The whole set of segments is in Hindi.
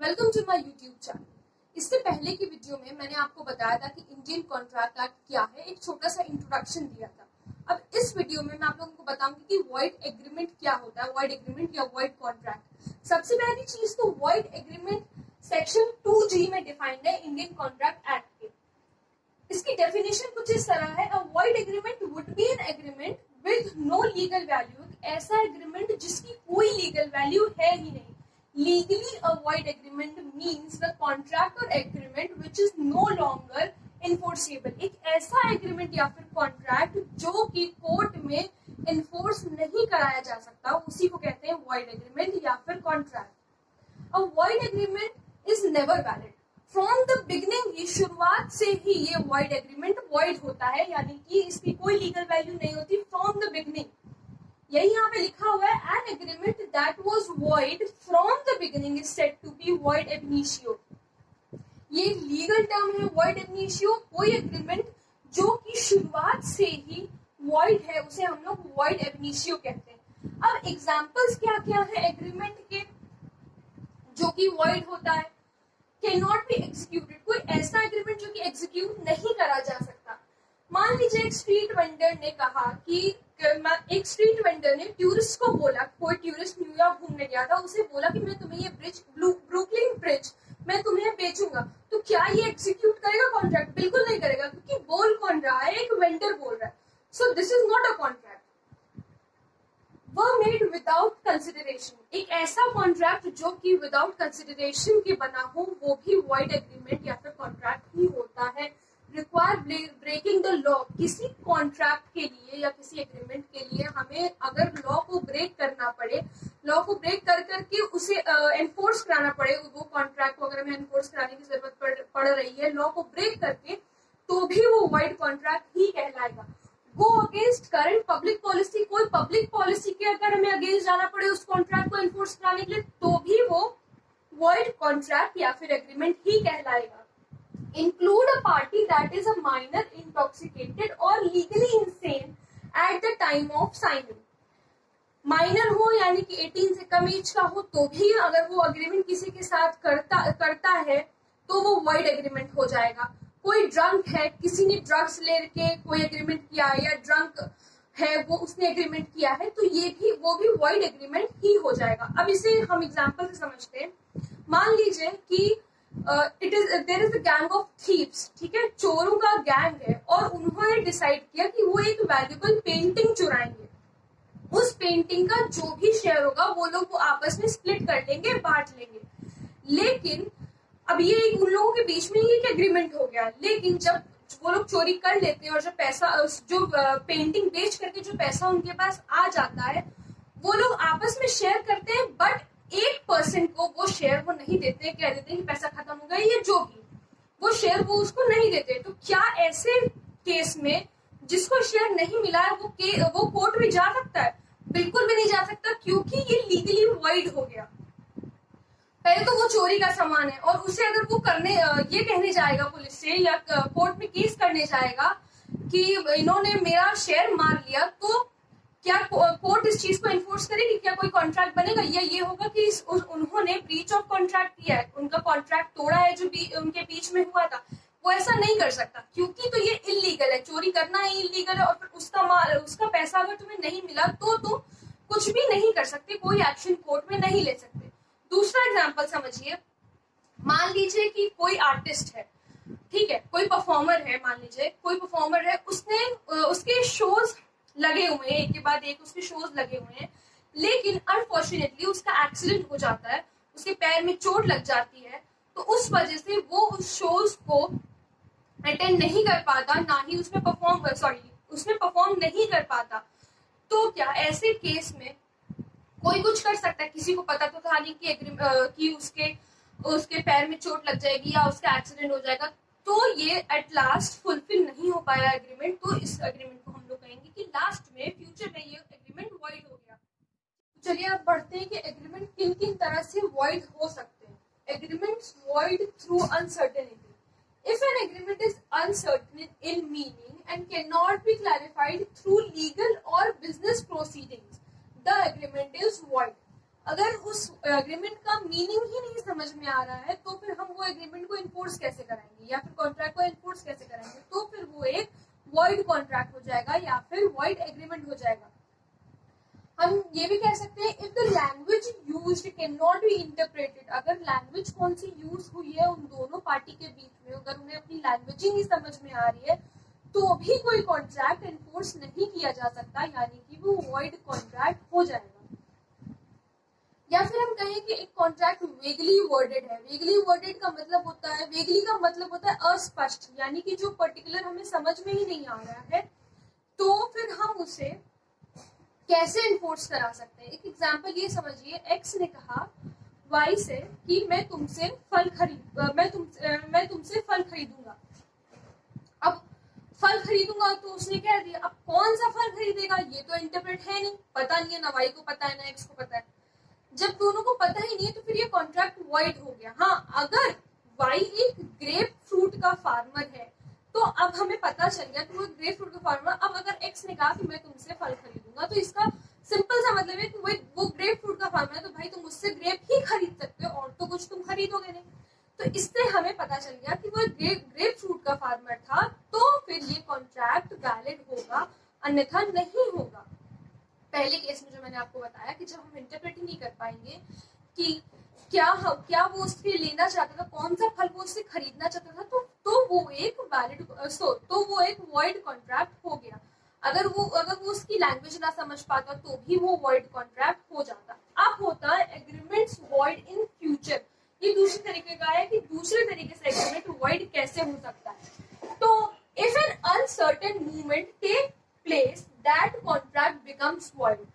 Welcome to my YouTube channel. इससे पहले की वीडियो में मैंने आपको बताया था कि इंडियन कॉन्ट्रैक्ट एक्ट क्या है, एक छोटा सा इंट्रोडक्शन दिया था। अब इस वीडियो में मैं आप लोगों को बताऊंगी कि वॉइड एग्रीमेंट क्या होता है, वॉइड एग्रीमेंट या वॉइड कॉन्ट्रैक्ट। सबसे पहली चीज तो वॉइड एग्रीमेंट सेक्शन 2G में डिफाइंड है इंडियन कॉन्ट्रैक्ट एक्ट के। इसकी डेफिनेशन कुछ इस तरह है, a void agreement would be an agreement with no legal value. ऐसा एग्रीमेंट जिसकी कोई लीगल वैल्यू है ही नहीं। Legally, a void agreement means the contract or agreement which is no longer enforceable. एक ऐसा एग्रीमेंट या फिर कॉन्ट्रैक्ट जो कि कोर्ट में इन्फोर्स नहीं कराया जा सकता, उसी को कहते हैं void agreement या फिर contract. A void agreement is never valid. From the beginning ही, शुरुआत से ही ये void agreement void होता है, यानी कि इसकी कोई लीगल वैल्यू नहीं होती from the beginning। यही यहाँ पे लिखा हुआ है, an agreement that was void from the beginning is said to be void ab initio. ये लीगल टर्म है वॉइड एब इनिशियो। कोई एग्रीमेंट जो कि शुरुआत से ही वॉइड है उसे हम लोग वॉइड एब इनिशियो कहते हैं। अब एग्जांपल्स क्या क्या है एग्रीमेंट के जो कि वॉइड होता है? कैन नॉट बी एग्जीक्यूटेड, कोई ऐसा एग्रीमेंट जो कि एग्जीक्यूट नहीं करा जा सकता। मान लीजिए एक स्ट्रीट वेंडर ने कहा कि एक स्ट्रीट वेंडर ने टूरिस्ट को बोला, कोई टूरिस्ट न्यूयॉर्क घूमने गया था, उसे बोला कि मैं तुम्हें ये ब्रिज, ब्रुकलिन ब्रिज मैं तुम्हें बेचूंगा। तो क्या ये एग्जीक्यूट करेगा कॉन्ट्रैक्ट? बिल्कुल नहीं करेगा, क्योंकि बोल कौन रहा है? एक वेंडर बोल रहा है। So this is not a contract. वह मेड विदाउट कंसिडरेशन, एक ऐसा कॉन्ट्रैक्ट जो कि विदाउट कंसिडरेशन के बना हो वो भी वॉइड एग्रीमेंट या फिर कॉन्ट्रैक्ट ही होता है। रिक्वायर ब्रेकिंग द लॉ, किसी कॉन्ट्रैक्ट के लिए या किसी एग्रीमेंट के लिए हमें अगर लॉ को ब्रेक करना पड़े, लॉ को ब्रेक कर करके उसे एनफोर्स कराना पड़े, वो कॉन्ट्रैक्ट को अगर हमें एनफोर्स कराने की जरूरत पड़ रही है लॉ को ब्रेक करके, तो भी वो वॉइड कॉन्ट्रैक्ट ही कहलाएगा। Go against current public policy, कोई पब्लिक पॉलिसी के अगर हमें अगेंस्ट जाना पड़े उस कॉन्ट्रैक्ट को एनफोर्स कराने के लिए, तो भी वो वॉइड कॉन्ट्रैक्ट या फिर एग्रीमेंट ही कहलाएगा। Include a party that is a minor, intoxicated or legally insane at the time of signing. Minor हो यानी कि 18 से कम एज का हो तो भी अगर वो अग्रीमेंट किसी के साथ करता है तो वो वॉइड एग्रीमेंट हो जाएगा। कोई ड्रंक है, किसी ने ड्रग्स लेके कोई एग्रीमेंट किया है, या ड्रंक है वो उसने एग्रीमेंट किया है, तो ये भी वो भी वॉइड एग्रीमेंट ही हो जाएगा। अब इसे हम एग्जांपल से समझते हैं। मान लीजिए कि there is a gang of thieves, ठीक है, चोरों का गैंग है, और उन्होंने डिसाइड किया कि वो एक वैल्यूएबल पेंटिंग चुराएंगे। उस पेंटिंग का जो भी शेयर होगा वो लोग वो आपस में स्प्लिट कर लेंगे, बांट लेंगे। लेकिन अब ये उन लोगों के बीच में एक एग्रीमेंट हो गया। लेकिन जब वो लोग चोरी कर लेते हैं और जो पैसा, जो पेंटिंग बेच करके जो पैसा उनके पास आ जाता है, वो लोग आपस में शेयर करते हैं, बट 1% को वो शेयर वो नहीं देते, कह देते हैं कि पैसा खत्म हो गया, ये जो भी वो शेयर वो उसको नहीं देते। तो क्या ऐसे केस में जिसको शेयर नहीं मिला है वो कोर्ट में जा सकता है? बिल्कुल भी नहीं जा सकता, क्योंकि ये लीगली वॉइड हो गया। पहले तो वो चोरी का सामान है, और उसे अगर वो ये कहने जाएगा पुलिस से या कोर्ट में केस करने जाएगा कि इन्होंने मेरा शेयर मार लिया, तो क्या कोर्ट इस चीज को एनफोर्स करेगी? क्या कोई कॉन्ट्रैक्ट बनेगा? या ये होगा कि उन्होंने ब्रीच ऑफ कॉन्ट्रैक्ट किया है, उनका कॉन्ट्रैक्ट तोड़ा है जो उनके बीच में हुआ था। वो ऐसा नहीं कर सकता, क्योंकि तो ये इलीगल है, चोरी करना ही इलीगल है, और फिर उसका पैसा अगर तुम्हें नहीं मिला तो तुम कुछ भी नहीं कर सकते, कोई एक्शन कोर्ट में नहीं ले सकते। दूसरा एग्जाम्पल समझिए। मान लीजिए कि कोई आर्टिस्ट है, ठीक है, कोई परफॉर्मर है, मान लीजिए कोई परफॉर्मर है, उसने उसके शोज लगे हुए हैं, एक के बाद एक उसके शोज लगे हुए हैं, लेकिन अनफॉर्चुनेटली उसका एक्सीडेंट हो जाता है, उसके पैर में चोट लग जाती है, तो उस वजह से वो उस शोज को अटेंड नहीं कर पाता, ना ही उसमें परफॉर्म नहीं कर पाता। तो क्या ऐसे केस में कोई कुछ कर सकता है? किसी को पता तो था नहीं कि उसके पैर में चोट लग जाएगी या उसका एक्सीडेंट हो जाएगा, तो ये एट लास्ट फुलफिल नहीं हो पाया एग्रीमेंट, तो इस एग्रीमेंट को हम लोग कहेंगे कि लास्ट में फ्यूचर में ये एग्रीमेंट वॉइड हो गया। चलिए अब बढ़ते हैं कि एग्रीमेंट किन किन तरह से वॉइड हो सकते हैं। Agreements void through uncertainty. If an agreement is uncertain in meaning and can not be clarified through legal और business proceedings, the agreement is void. अगर उस एग्रीमेंट का मीनिंग ही नहीं समझ में आ रहा है तो फिर हम वो एग्रीमेंट को इन्फोर्स कैसे कराएंगे या फिर कॉन्ट्रैक्ट को इन्फोर्स कैसे कराएंगे, तो फिर वो एक वॉइड कॉन्ट्रैक्ट हो जाएगा या फिर वॉइड एग्रीमेंट हो जाएगा। हम ये भी कह सकते हैं if the language used can not be interpreted, अगर लैंग्वेज कौन सी यूज हुई है उन दोनों पार्टी के बीच में, अगर उन्हें अपनी लैंग्वेज ही नहीं समझ में आ रही है तो भी कोई कॉन्ट्रैक्ट एनफोर्स नहीं किया जा सकता, यानी कि वो वॉइड कॉन्ट्रैक्ट हो जाएगा। या फिर हम कहें कि एक कॉन्ट्रैक्ट वेगली वर्डेड है। वेगली वर्डेड का मतलब होता है, वेगली का मतलब होता है अस्पष्ट, यानी कि जो पर्टिकुलर हमें समझ में ही नहीं आ रहा है, तो फिर हम उसे कैसे इन्फोर्स करा सकते हैं। एक एग्जाम्पल ये समझिए, एक्स ने कहा वाई से कि मैं तुमसे फल खरीदूंगा। अब फल खरीदूंगा तो उसने कह दिया, अब कौन सा फल खरीदेगा ये तो इंटरप्रेट है नहीं, पता नहीं है, ना वाई को पता है ना एक्स को पता है। जब दोनों को पता ही नहीं है तो फिर ये कॉन्ट्रैक्ट वॉइड हो गया। हाँ, अगर वाई एक ग्रेप फ्रूट का फार्मर है तो अब हमें पता चल गया कि वो ग्रेप फ्रूट का फार्मर, अब अगर एक्स ने कहा कि मैं तुमसे फल खरीदूंगा तो इसका सिंपल सा मतलब है कि वो ग्रेप फ्रूट का फार्मर है तो भाई तुम मुझसे ग्रेप ही खरीद सकते हो और तो कुछ तुम खरीदोगे नहीं। तो इससे हमें पता चल गया कि वो ग्रेप फ्रूट का फार्मर था, तो फिर ये कॉन्ट्रैक्ट वैलिड होगा, अन्यथा नहीं होगा। पहले केस में जो मैंने आपको बताया कि जब हम इंटरप्रेट ही नहीं कर पाएंगे कि क्या वो उससे लेना चाहता था, कौन सा फल वो उससे खरीदना चाहता था, तो वो एक वैलिड तो वो एक वॉइड कॉन्ट्रैक्ट हो गया। अगर वो उसकी लैंग्वेज ना समझ पाता तो भी वो वॉइड कॉन्ट्रैक्ट हो जाता। अब होता है एग्रीमेंट्स वॉइड इन फ्यूचर। ये दूसरे तरीके का है कि दूसरे तरीके से एग्रीमेंट वॉइड कैसे हो सकता है। तो if an uncertain movement take place that contract becomes void.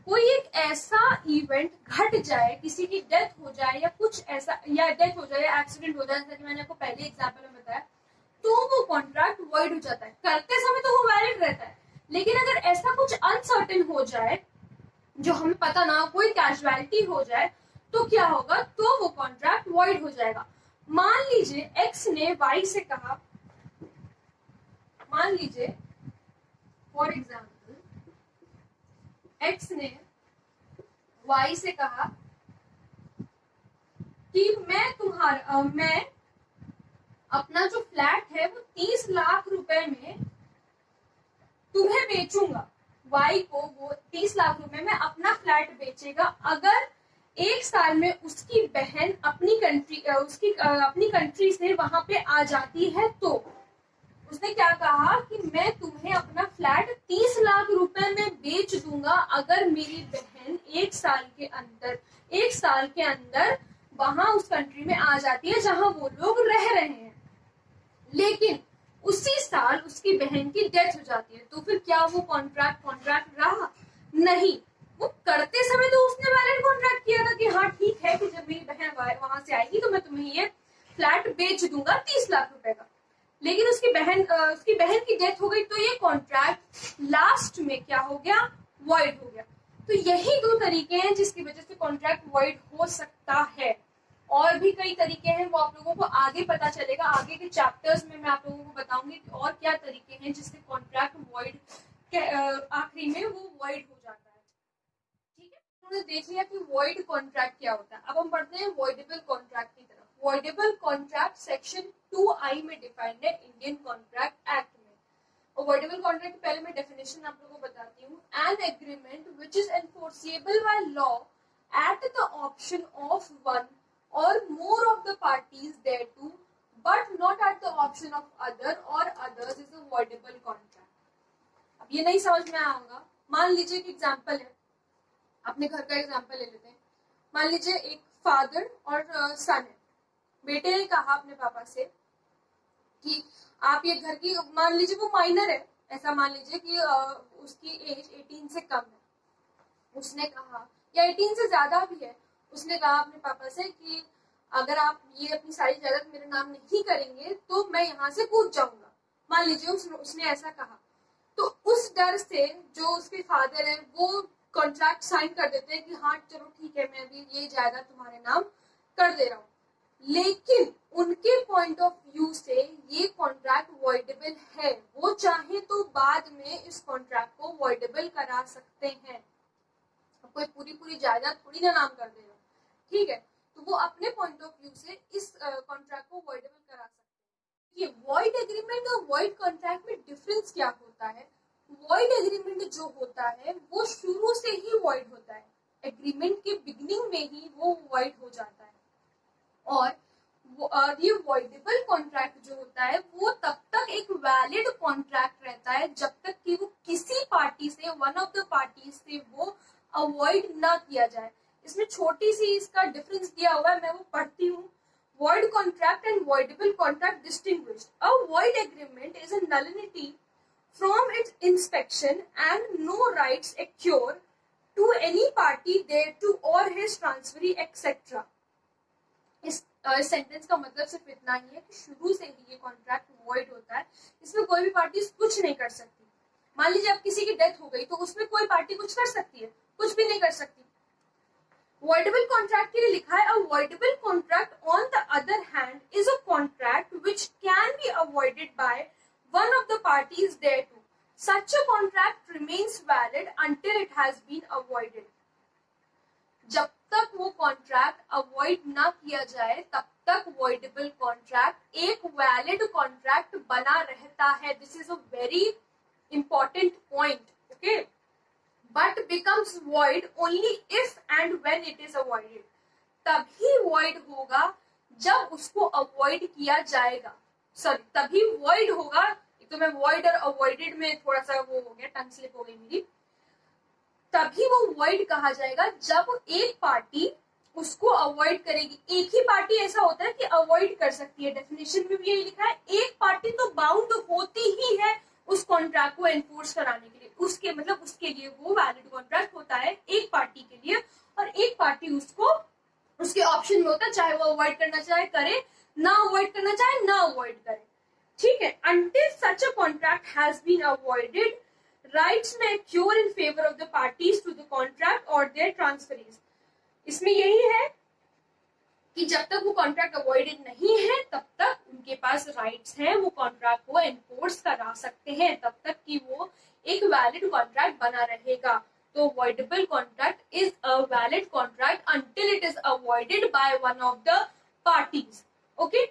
कोई एक ऐसा इवेंट घट जाए, किसी की डेथ हो जाए या कुछ ऐसा, या डेथ हो जाए या एक्सीडेंट हो जाए, जैसा कि मैंने आपको पहले एग्जांपल में बताया, तो वो कॉन्ट्रैक्ट वॉइड हो जाता है। करते समय तो वो वैलिड रहता है, लेकिन अगर ऐसा कुछ अनसर्टेन हो जाए जो हमें पता ना, कोई कैजुअलिटी हो जाए, तो क्या होगा, तो वो कॉन्ट्रैक्ट वॉइड हो जाएगा। मान लीजिए एक्स ने वाई से कहा, मान लीजिए फॉर एग्जाम्पल एक्स ने वाई से कहा कि मैं अपना जो फ्लैट है वो 30 लाख रुपए में तुम्हें बेचूंगा। वाई को वो 30 लाख रुपए में अपना फ्लैट बेचेगा अगर एक साल में उसकी बहन अपनी कंट्री से वहां पे आ जाती है। तो उसने क्या कहा कि मैं तुम्हें अपना फ्लैट 30 लाख रुपए में बेच दूंगा अगर मेरी बहन एक साल के अंदर वहां उस कंट्री में आ जाती है जहां वो लोग रह रहे हैं। लेकिन उसी साल उसकी बहन की डेथ हो जाती है, तो फिर क्या वो कॉन्ट्रैक्ट रहा? नहीं। वो करते समय तो उसने वैलिड कॉन्ट्रैक्ट किया था कि हाँ ठीक है कि जब मेरी बहन वहां से आएगी तो मैं तुम्हें ये फ्लैट बेच दूंगा 30 लाख रुपए का। लेकिन उसकी बहन की डेथ हो गई तो ये कॉन्ट्रैक्ट लास्ट में क्या हो गया, वॉइड हो गया। तो यही दो तरीके हैं जिसकी वजह से कॉन्ट्रैक्ट वॉइड हो सकता है। और भी कई तरीके हैं, वो आप लोगों को आगे पता चलेगा, आगे के चैप्टर्स में मैं आप लोगों को बताऊंगी कि और क्या तरीके हैं जिससे कॉन्ट्रैक्ट वॉइड आखिरी में वो वॉइड हो जाता है। ठीक है, उन्होंने देख लिया कि वॉइड कॉन्ट्रैक्ट क्या होता है। अब हम बढ़ते हैं वॉइडेबल कॉन्ट्रैक्ट की तरफ। वॉइडेबल कॉन्ट्रैक्ट सेक्शन 2I में डिफाइंड है इंडियन कॉन्ट्रैक्ट एक्ट में। और वॉइडेबल कॉन्ट्रैक्ट पहले मैं डेफिनेशन आप लोगों को बताती हूँ। An agreement which is enforceable by law at the option of one or more of the parties thereto, but not at the option of other or others is a voidable contract. अब ये नहीं समझ में आएगा। मान लीजिए कि एग्जांपल है, अपने घर का एग्जांपल ले लेते हैं। मान लीजिए एक फादर और सन है। बेटे ने कहा अपने पापा से कि आप ये घर की, मान लीजिए वो माइनर है, ऐसा मान लीजिए कि उसकी एज 18 से कम है। उसने कहा, या 18 से ज्यादा भी है, उसने कहा अपने पापा से कि अगर आप ये अपनी सारी जायदाद मेरे नाम नहीं करेंगे तो मैं यहाँ से कूद जाऊंगा। मान लीजिए उसने ऐसा कहा। तो उस डर से जो उसके फादर है वो कॉन्ट्रैक्ट साइन कर देते हैं कि हाँ चलो ठीक है, मैं भी ये जायदाद तुम्हारे नाम कर दे रहा हूँ। लेकिन उनके पॉइंट ऑफ व्यू से ये कॉन्ट्रैक्ट वॉइडेबल है। वो चाहे तो बाद में इस कॉन्ट्रैक्ट को वॉइडेबल करा सकते हैं। कोई पूरी पूरी जायदाद थोड़ी ना नाम कर देगा, ठीक है। तो वो अपने पॉइंट ऑफ व्यू से इस कॉन्ट्रैक्ट को वॉइडेबल करा सकते हैं। ये वॉइड एग्रीमेंट और वॉइड कॉन्ट्रैक्ट में डिफरेंस क्या होता है? वॉइड एग्रीमेंट जो होता है वो शुरू से ही वॉइड होता है, एग्रीमेंट के बिगिनिंग में ही वो वॉइड हो जाता है। और ये वॉइडेबल कॉन्ट्रैक्ट जो होता है वो तब तक एक वैलिड कॉन्ट्रैक्ट रहता है जब तक कि वो किसी पार्टी से, वन ऑफ द पार्टी से वो अवॉइड ना किया जाए। इसमें छोटी सी इसका डिफरेंस दिया हुआ है, मैं वो पढ़ती हूँ। Void contract and voidable contract distinguished. A void agreement is a nullity from its inspection and no rights accrue to any party thereto or his transferee etc. इस सेंटेंस का मतलब सिर्फ इतना ही है कि शुरू से ही ये कॉन्ट्रैक्ट वॉइड होता है, इसमें कोई भी पार्टी कुछ नहीं कर सकती। मान लीजिए अब किसी की डेथ हो गई तो उसमें कोई पार्टी कुछ कर सकती है? कुछ भी नहीं कर सकती। Voidable contract के लिए लिखा है, a voidable contract on the other hand is a contract which can be avoided by one of the parties thereto. Such a contract remains valid until it has been avoided. जब तक वो कॉन्ट्रैक्ट अवॉइड ना किया जाए तब तक voidable contract एक वैलिड कॉन्ट्रैक्ट बना रहता है। This is a very important point, okay. But becomes void only if and when it is avoided. तभी void होगा जब उसको avoid किया जाएगा। सॉरी, तभी void होगा। तो मैं void और avoided में थोड़ा सा वो हो गया, टंग स्लिप हो गई मेरी। तभी वो void कहा जाएगा जब एक पार्टी उसको अवॉइड करेगी। एक ही पार्टी ऐसा होता है कि अवॉइड कर सकती है, डेफिनेशन में भी यही लिखा है। एक पार्टी तो बाउंड होती ही है उस कॉन्ट्रैक्ट को एनफोर्स कराने के लिए, उसके मतलब उसके लिए वो वैलिड कॉन्ट्रैक्ट होता है एक पार्टी के लिए, और एक पार्टी उसको उसके ऑप्शन में होता है, चाहे वो अवॉइड करना चाहे करे, ना अवॉइड करना चाहे ना अवॉइड करे, ठीक है। Until such a contract has been avoided, rights may accrue in favor of the parties to the contract or their transferees. इसमें यही है कि जब तक वो कॉन्ट्रैक्ट अवॉइडेड नहीं है तब तक उनके पास राइट्स हैं, वो कॉन्ट्रैक्ट को एनफोर्स करा सकते हैं तब तक कि वो एक वैलिड कॉन्ट्रैक्ट बना रहेगा। तो voidable contract is a valid contract until it is avoided by one of the parties, okay.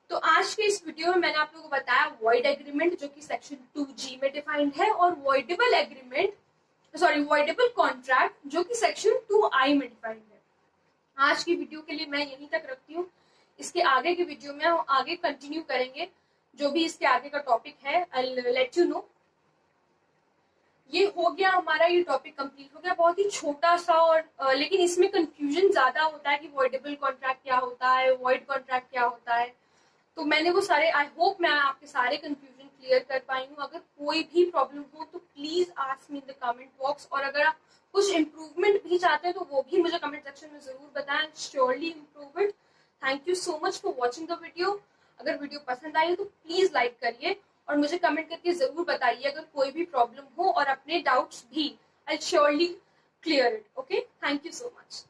तो आज के इस वीडियो में मैंने आप लोगों को बताया वॉइड एग्रीमेंट जो कि सेक्शन 2G में डिफाइंड है, और वॉइडेबल एग्रीमेंट वॉइडेबल कॉन्ट्रैक्ट जो कि सेक्शन 2I में डिफाइंड है। आज की वीडियो के लिए मैं यहीं तक रखती हूँ। इसके आगे की वीडियो में हम आगे कंटिन्यू करेंगे, जो भी इसके आगे का टॉपिक है I will let you know. ये हो गया हमारा, ये टॉपिक कंप्लीट हो गया, बहुत ही छोटा सा, और लेकिन इसमें कंफ्यूजन ज्यादा होता है कि वॉइडेबल कॉन्ट्रैक्ट क्या होता है, वॉइड कॉन्ट्रैक्ट क्या होता है। तो मैंने वो सारे, आई होप मैं आपके सारे कंफ्यूजन क्लियर कर पाई हूँ। अगर कोई भी प्रॉब्लम हो तो please ask me in the comment box, और अगर आप कुछ इम्प्रूवमेंट भी चाहते हैं तो वो भी मुझे कमेंट सेक्शन में जरूर बताएं, surely improve it. Thank you so much for watching the video. अगर वीडियो पसंद आई तो प्लीज लाइक करिए और मुझे कमेंट करके जरूर बताइए अगर कोई भी प्रॉब्लम हो, और अपने डाउट्स भी I surely clear it, okay. Thank you so much.